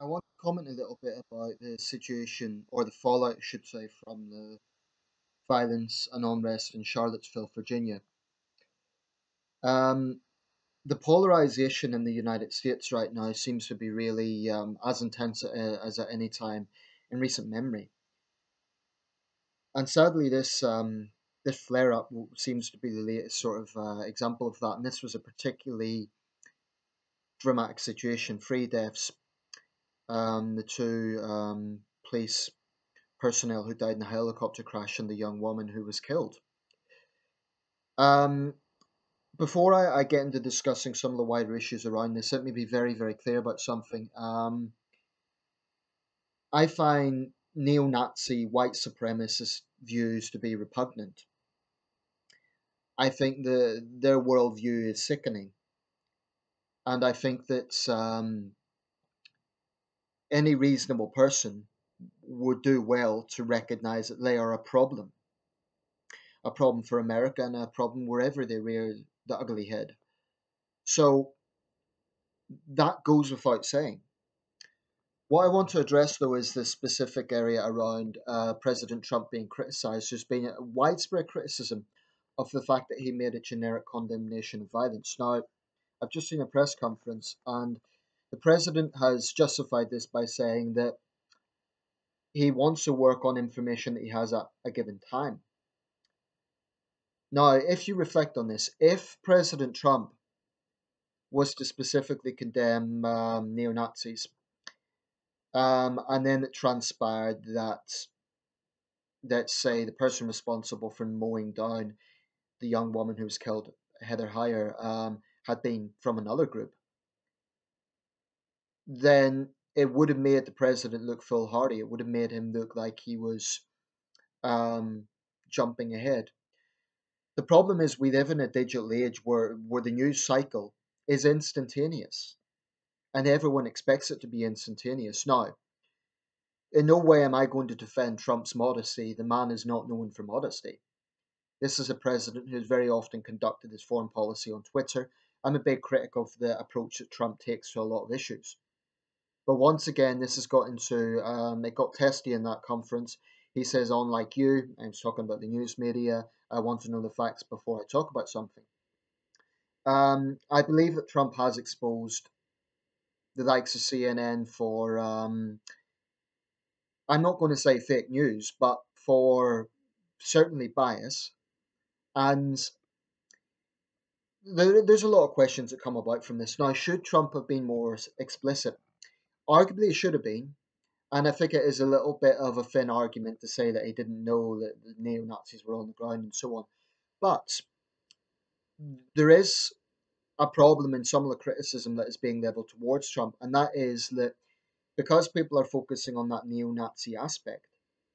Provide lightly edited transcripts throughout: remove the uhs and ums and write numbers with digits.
I want to comment a little bit about the situation or the fallout, I should say, from the violence and unrest in Charlottesville, Virginia. Um, the polarization in the United States right now seems to be really as intense as at any time in recent memory. And sadly, this flare up seems to be the latest sort of example of that. And this was a particularly dramatic situation. Three deaths, the two police personnel who died in a helicopter crash and the young woman who was killed. Um, before I get into discussing some of the wider issues around this, let me be very, very clear about something. I find neo Nazi white supremacist views to be repugnant. I think their worldview is sickening. And I think that any reasonable person would do well to recognize that they are a problem for America and a problem wherever they rear the ugly head. So that goes without saying. What I want to address, though, is the specific area around President Trump being criticized. There's been a widespread criticism of the fact that he made a generic condemnation of violence. Now, I've just seen a press conference, and the president has justified this by saying that he wants to work on information that he has at a given time. Now, if you reflect on this, if President Trump was to specifically condemn neo Nazis, and then it transpired that, let's say, the person responsible for mowing down the young woman who was killed, Heather Heyer, had been from another group, then it would have made the president look foolhardy. It would have made him look like he was um, jumping ahead. The problem is we live in a digital age where the news cycle is instantaneous and everyone expects it to be instantaneous. Now, in no way am I going to defend Trump's modesty. The man is not known for modesty. This is a president who's very often conducted his foreign policy on Twitter. I'm a big critic of the approach that Trump takes to a lot of issues. But once again, this has got into, it got testy in that conference. He says, unlike you, I was talking about the news media, I want to know the facts before I talk about something. I believe that Trump has exposed the likes of CNN for, I'm not going to say fake news, but for certainly bias. And there's a lot of questions that come about from this. Now, should Trump have been more explicit? Arguably, he should have been. And I think it is a little bit of a thin argument to say that he didn't know that the neo Nazis were on the ground and so on. But there is a problem in some of the criticism that is being leveled towards Trump, and that is that because people are focusing on that neo Nazi aspect,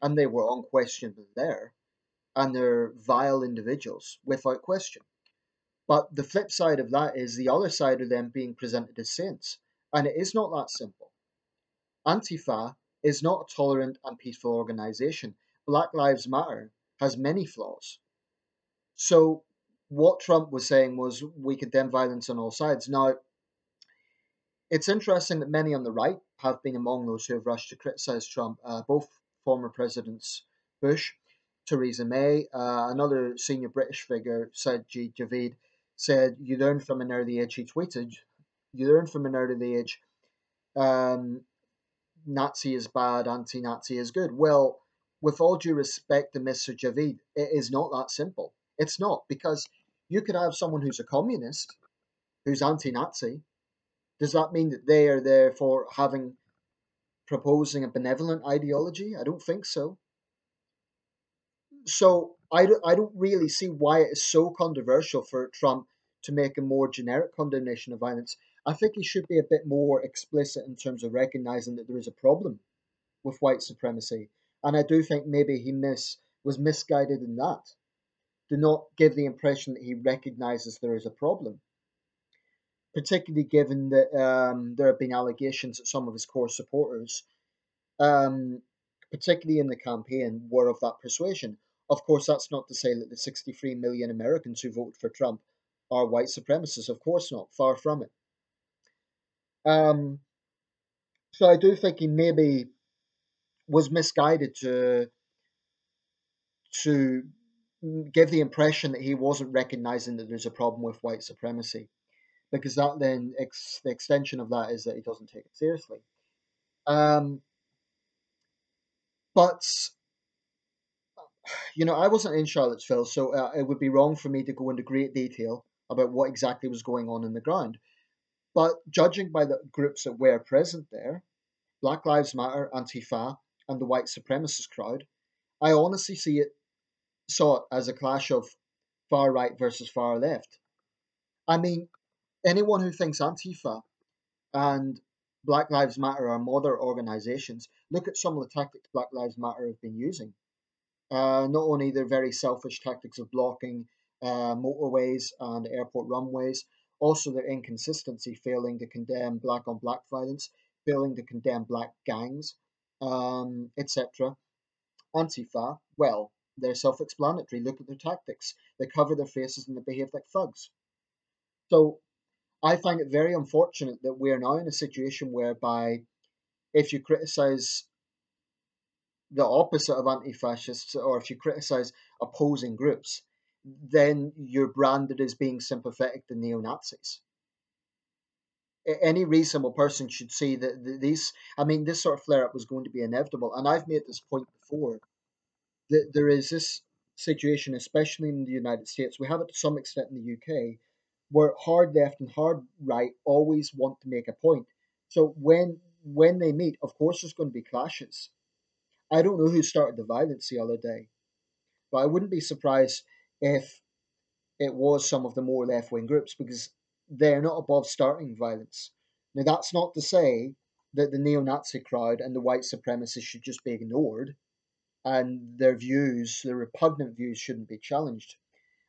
and they were unquestionably there, and they're vile individuals without question. But the flip side of that is the other side of them being presented as saints. And it is not that simple. Antifa is not a tolerant and peaceful organization. Black Lives Matter has many flaws. So what Trump was saying was we condemn violence on all sides. Now, it's interesting that many on the right have been among those who have rushed to criticize Trump, both former presidents Bush, Theresa May, another senior British figure, Sajid Javid, said, you learn from an early age, he tweeted, you learn from an early age, um, Nazi is bad, anti Nazi is good. Well, with all due respect to Mr. Javid, it is not that simple. It's not, because you could have someone who's a communist, who's anti Nazi. Does that mean that they are therefore having proposing a benevolent ideology? I don't think so. So I don't really see why it is so controversial for Trump to make a more generic condemnation of violence. I think he should be a bit more explicit in terms of recognizing that there is a problem with white supremacy. And I do think maybe was misguided in that. Do not give the impression that he recognizes there is a problem, particularly given that there have been allegations that some of his core supporters, um, particularly in the campaign, were of that persuasion. Of course, that's not to say that the 63 million Americans who voted for Trump are white supremacists. Of course not. Far from it. Um, So I do think he maybe was misguided to give the impression that he wasn't recognizing that there's a problem with white supremacy, because that then the extension of that is that he doesn't take it seriously. Um, but I wasn't in Charlottesville, so it would be wrong for me to go into great detail about what exactly was going on in the ground. But judging by the groups that were present there, Black Lives Matter, Antifa, and the white supremacist crowd, I honestly saw it as a clash of far right versus far left. I mean, anyone who thinks Antifa and Black Lives Matter are modern organizations, look at some of the tactics Black Lives Matter have been using. Not only their very selfish tactics of blocking motorways and airport runways, also their inconsistency, failing to condemn black on black violence, failing to condemn black gangs, etc. Antifa, well, they're self explanatory. Look at their tactics. They cover their faces and they behave like thugs. So I find it very unfortunate that we're now in a situation whereby if you criticize the opposite of anti-fascists, or if you criticize opposing groups, then you're branded as being sympathetic to neo-Nazis. Any reasonable person should see that these, I mean, this sort of flare-up was going to be inevitable. And I've made this point before, that there is this situation, especially in the United States, we have it to some extent in the UK, where hard left and hard right always want to make a point. So when they meet, of course there's going to be clashes. I don't know who started the violence the other day, but I wouldn't be surprised if it was some of the more left wing groups, because they're not above starting violence. Now, that's not to say that the neo Nazi crowd and the white supremacists should just be ignored and their views, their repugnant views, shouldn't be challenged.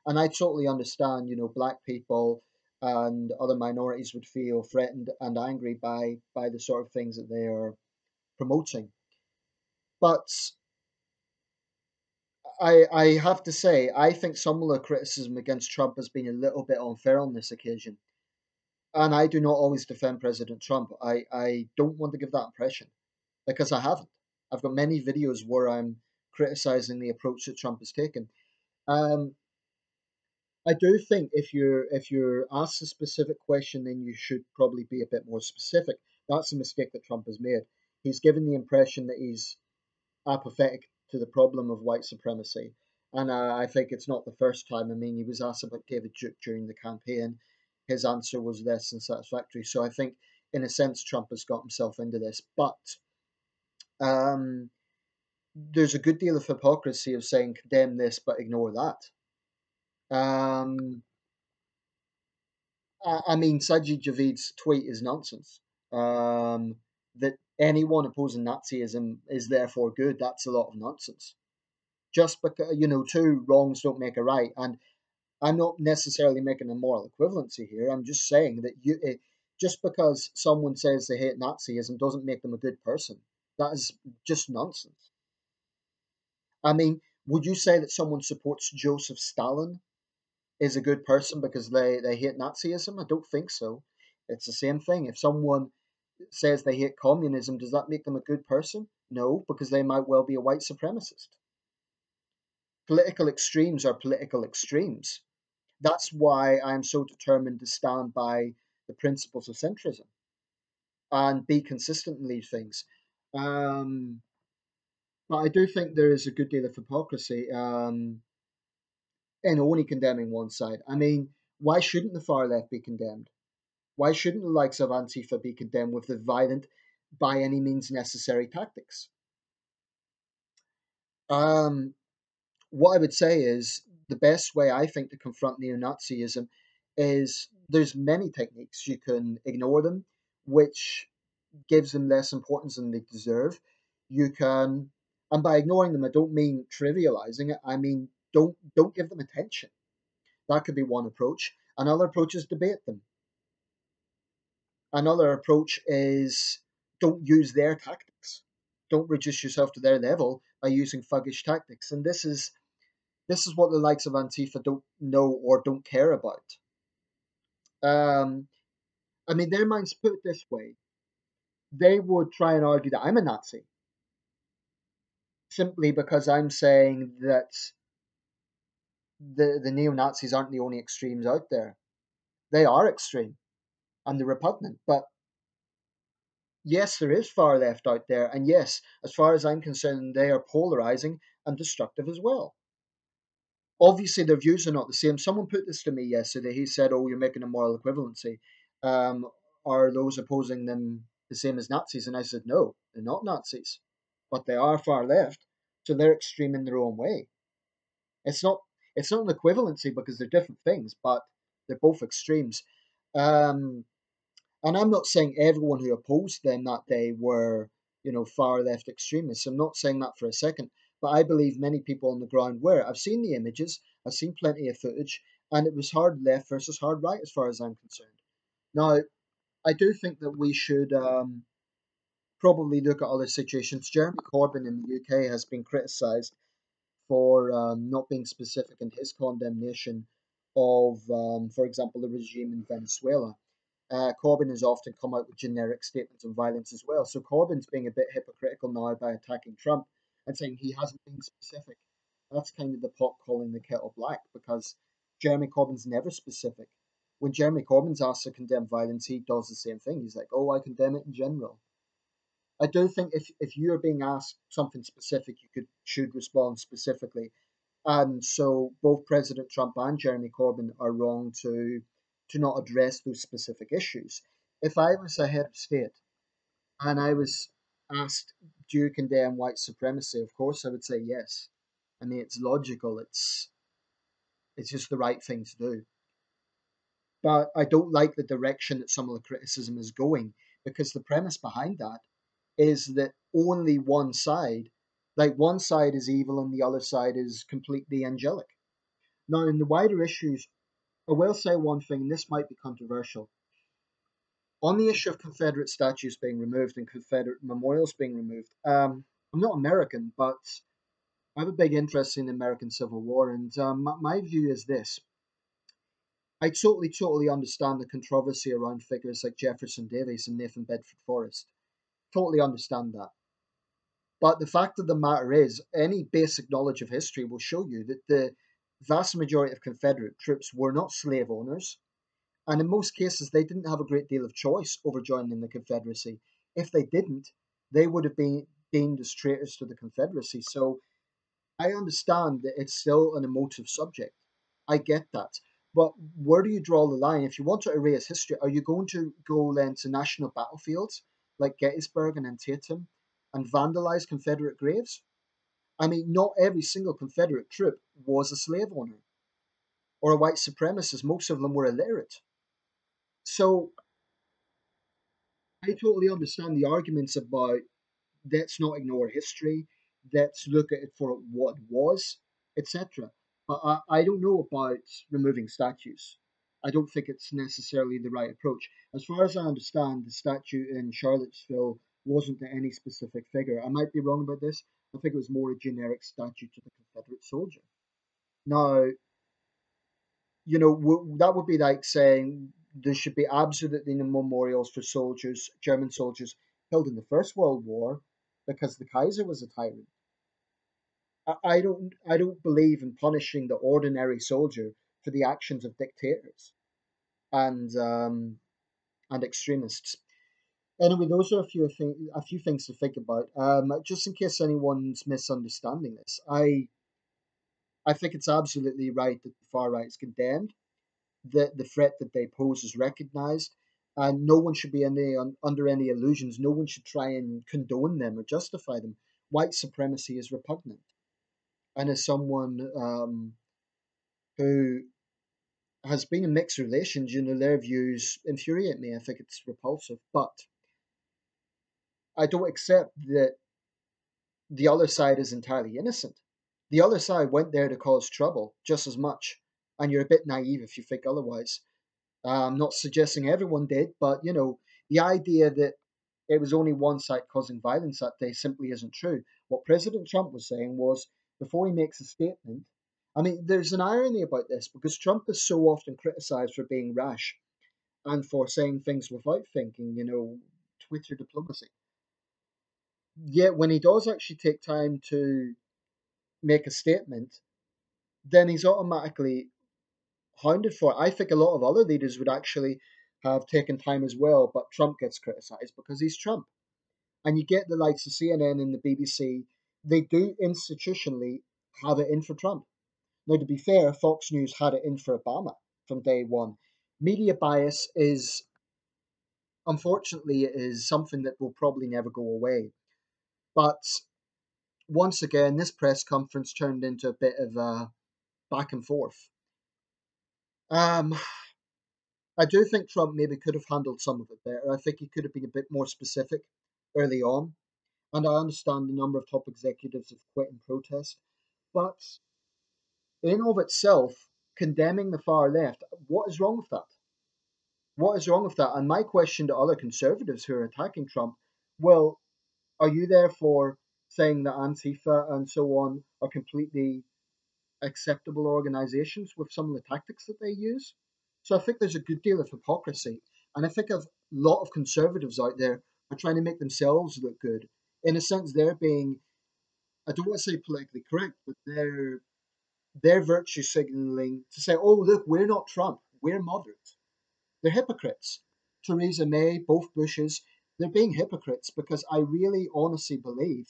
And I totally understand, black people and other minorities would feel threatened and angry by the sort of things that they are promoting. But I have to say, I think some of the criticism against Trump has been a little bit unfair on this occasion. And I do not always defend President Trump. I don't want to give that impression because I haven't. I've got many videos where I'm criticizing the approach that Trump has taken. Um, I do think if you're asked a specific question, then you should probably be a bit more specific. That's a mistake that Trump has made. He's given the impression that he's apathetic to the problem of white supremacy. And I think it's not the first time. I mean, he was asked about David Duke during the campaign. His answer was less than satisfactory. So I think, in a sense, Trump has got himself into this. But um, there's a good deal of hypocrisy of saying condemn this but ignore that. Um, I mean, Sajid Javid's tweet is nonsense. Um, that anyone opposing Nazism is therefore good, that's a lot of nonsense. Just because, two wrongs don't make a right. And I'm not necessarily making a moral equivalency here. I'm just saying that just because someone says they hate Nazism doesn't make them a good person. That is just nonsense. I mean, would you say that someone supports Joseph Stalin is a good person because they hate Nazism? I don't think so. It's the same thing. If someone says they hate communism, does that make them a good person? No, because they might well be a white supremacist. Political extremes are political extremes. That's why I'm so determined to stand by the principles of centrism and be consistent in these things. Um, but I do think there is a good deal of hypocrisy in only condemning one side. I mean, why shouldn't the far left be condemned? Why shouldn't the likes of Antifa be condemned with the violent, by any means necessary tactics? Um, what I would say is the best way I think to confront neo-Nazism is there's many techniques. You can ignore them, which gives them less importance than they deserve. You can, and by ignoring them, I don't mean trivializing it. I mean don't give them attention. That could be one approach. Another approach is debate them. Another approach is don't use their tactics. Don't reduce yourself to their level by using thuggish tactics. And this is what the likes of Antifa don't know or don't care about. Um, I mean, their minds put it this way. they would try and argue that I'm a Nazi simply because I'm saying that the neo Nazis aren't the only extremes out there. They are extreme and they're repugnant. But yes, there is far left out there. And yes, as far as I'm concerned, they are polarizing and destructive as well. Obviously, their views are not the same. Someone put this to me yesterday. He said, "Oh, you're making a moral equivalency. Um, are those opposing them the same as Nazis?" And I said, "No, they're not Nazis, but they are far left, so they're extreme in their own way. It's not it's not an equivalency because they're different things, but they're both extremes." Um, and I'm not saying everyone who opposed them that day were, far left extremists. I'm not saying that for a second. But I believe many people on the ground were. I've seen the images, I've seen plenty of footage, and it was hard left versus hard right as far as I'm concerned. Now, I do think that we should probably look at other situations. Jeremy Corbyn in the UK has been criticised for not being specific in his condemnation of, for example, the regime in Venezuela. Corbyn has often come out with generic statements on violence as well. So Corbyn's being a bit hypocritical now by attacking Trump and saying he hasn't been specific. That's kind of the pot calling the kettle black because Jeremy Corbyn's never specific. When Jeremy Corbyn's asked to condemn violence, he does the same thing. He's like, "Oh, I condemn it in general." I do think if you're being asked something specific, you should respond specifically. And so both President Trump and Jeremy Corbyn are wrong to not address those specific issues. If I was a head of state and I was asked, "Do you condemn white supremacy?" Of course, I would say yes. I mean, it's logical. It's just the right thing to do. But I don't like the direction that some of the criticism is going because the premise behind that is that only one side, like one side is evil and the other side is completely angelic. Now, in the wider issues, I will say one thing, and this might be controversial. On the issue of Confederate statues being removed and Confederate memorials being removed, I'm not American, but I have a big interest in the American Civil War, and my view is this. I totally understand the controversy around figures like Jefferson Davis and Nathan Bedford Forrest. Totally understand that. But the fact of the matter is, any basic knowledge of history will show you that the vast majority of Confederate troops were not slave owners. And in most cases, they didn't have a great deal of choice over joining the Confederacy. If they didn't, they would have been deemed as traitors to the Confederacy. So I understand that it's still an emotive subject. I get that. But where do you draw the line? If you want to erase history, are you going to go then to national battlefields like Gettysburg and Antietam and vandalize Confederate graves? I mean, not every single Confederate troop was a slave owner or a white supremacist. Most of them were illiterate. So I totally understand the arguments about let's not ignore history, let's look at it for what it was, etc. But I don't know about removing statues. I don't think it's necessarily the right approach. As far as I understand, the statue in Charlottesville wasn't to any specific figure. I might be wrong about this. I think it was more a generic statue to the Confederate soldier. Now, that would be like saying there should be absolutely no memorials for soldiers, German soldiers killed in the First World War, because the Kaiser was a tyrant. I don't believe in punishing the ordinary soldier for the actions of dictators and and extremists. Anyway, those are a few things to think about. Just in case anyone's misunderstanding this, I think it's absolutely right that the far right is condemned, the threat that they pose is recognized, and no one should be under any illusions. No one should try and condone them or justify them. White supremacy is repugnant, and as someone who has been in mixed relations, their views infuriate me. I think it's repulsive, but I don't accept that the other side is entirely innocent. The other side went there to cause trouble just as much, and you're a bit naive if you think otherwise. I'm not suggesting everyone did, but the idea that it was only one side causing violence that day simply isn't true. What President Trump was saying was before he makes a statement, I mean, there's an irony about this because Trump is so often criticized for being rash and for saying things without thinking, with your diplomacy. Yet when he does actually take time to make a statement, then he's automatically hounded for it. I think a lot of other leaders would actually have taken time as well, but Trump gets criticised because he's Trump. And you get the likes of CNN and the BBC, they do institutionally have it in for Trump. Now, to be fair, Fox News had it in for Obama from day one. Media bias is, unfortunately, it is something that will probably never go away. But once again, this press conference turned into a bit of a back and forth. Um, I do think Trump maybe could have handled some of it better. I think he could have been a bit more specific early on. And I understand the number of top executives have quit in protest. But in of itself, condemning the far left, what is wrong with that? What is wrong with that? And my question to other conservatives who are attacking Trump, well, are you therefore saying that Antifa and so on are completely acceptable organizations with some of the tactics that they use? So I think there's a good deal of hypocrisy. And I think a lot of conservatives out there are trying to make themselves look good. In a sense, they're being, I don't want to say politically correct, but they're virtue signaling to say, oh, look, we're not Trump, we're moderate. They're hypocrites. Theresa May, both Bushes, they're being hypocrites because I really honestly believe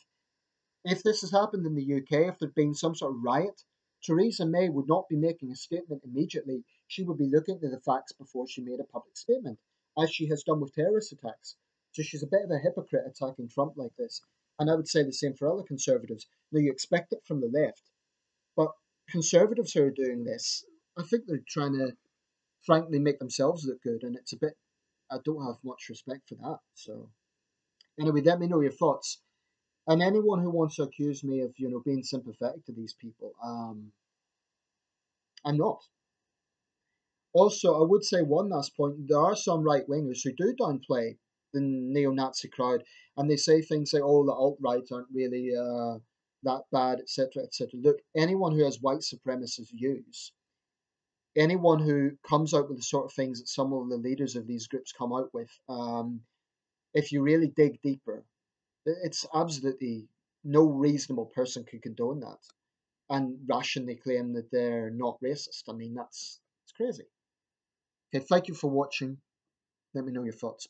if this has happened in the UK, if there'd been some sort of riot, Theresa May would not be making a statement immediately. She would be looking at the facts before she made a public statement, as she has done with terrorist attacks. So she's a bit of a hypocrite attacking Trump like this. And I would say the same for other conservatives. Now, you expect it from the left, but conservatives who are doing this, I think they're trying to frankly make themselves look good, and it's a bit. I don't have much respect for that. So anyway, let me know your thoughts. And anyone who wants to accuse me of being sympathetic to these people, I'm not. Also, I would say one last point: there are some right wingers who do downplay the neo-Nazi crowd, and they say things like, "Oh, the alt-right aren't really that bad," etc., etc. Look, anyone who has white supremacist views, anyone who comes out with the sort of things that some of the leaders of these groups come out with, if you really dig deeper, it's absolutely no reasonable person could condone that and rationally claim that they're not racist. I mean, it's crazy. Okay, thank you for watching. Let me know your thoughts.